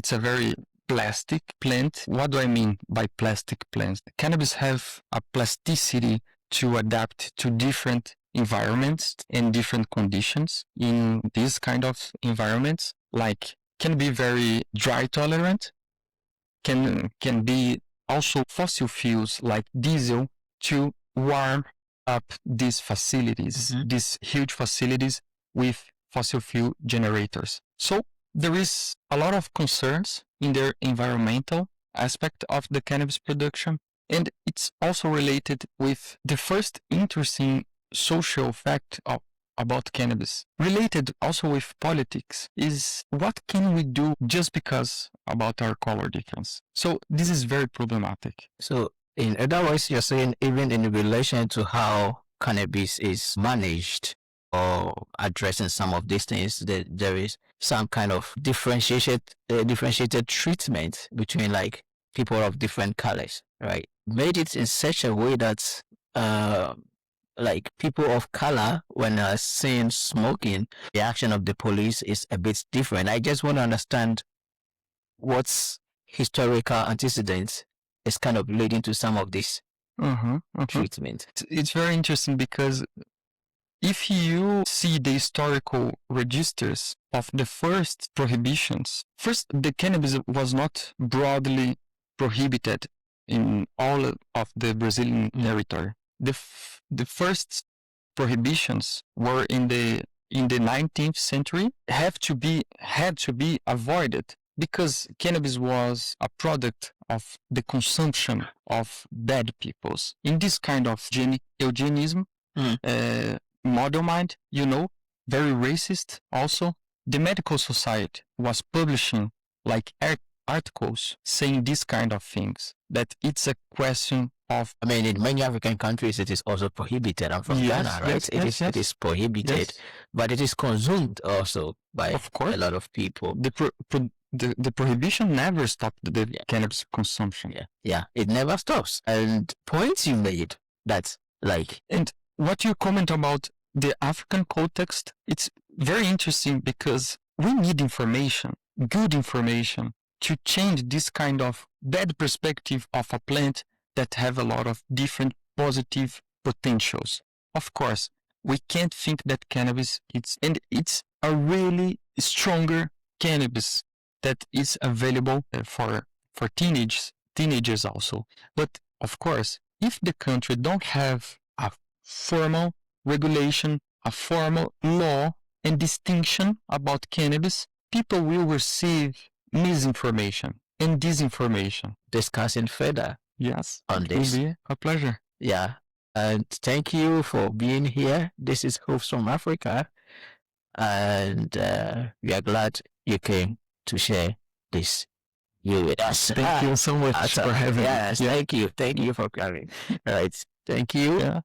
it's a very plastic plant. What do I mean by plastic plants? Cannabis have a plasticity to adapt to different environments and different conditions in these kind of environments. Like can be very dry tolerant, can be also fossil fuels like diesel to warm up these facilities, these huge facilities with fossil fuel generators. So there is a lot of concerns in their environmental aspect of the cannabis production. And it's also related with the first interesting social fact about cannabis, related also with politics, is what can we do just because about our color difference? So this is very problematic. So in other words, you're saying even in relation to how cannabis is managed or addressing some of these things, that there is some kind of differentiated treatment between like people of different colors, right? Made it in such a way that like people of color, when seeing smoking, the action of the police is a bit different. I just want to understand what's historical antecedents is kind of leading to some of this treatment. It's very interesting because if you see the historical registers of the first prohibitions, first the cannabis was not broadly prohibited in all of the Brazilian territory. The first prohibitions were in the 19th century, had to be avoided because cannabis was a product of the consumption of bad peoples. In this kind of eugenism, model mind, very racist also. The medical society was publishing like articles saying this kind of things, that it's a question of... I mean, in many African countries, it is also prohibited. I'm from Ghana, right? It is prohibited, but it is consumed also by a lot of people. The prohibition never stopped the cannabis consumption. Yeah, it never stops. And points you made, that's like... And what you comment about the African context, it's very interesting because we need information, good information, to change this kind of bad perspective of a plant that have a lot of different positive potentials. Of course, we can't think that cannabis it's a really stronger cannabis that is available for teenagers also. But of course, if the country don't have a formal regulation, a formal law and distinction about cannabis, people will receive misinformation and disinformation. Discussing further. Yes, on this. It will be a pleasure. Yeah, and thank you for being here. This is Hoops from Africa, and we are glad you came to share this with us. Thank you so much for having me. Yes, thank you for coming. All right, thank you. Yeah.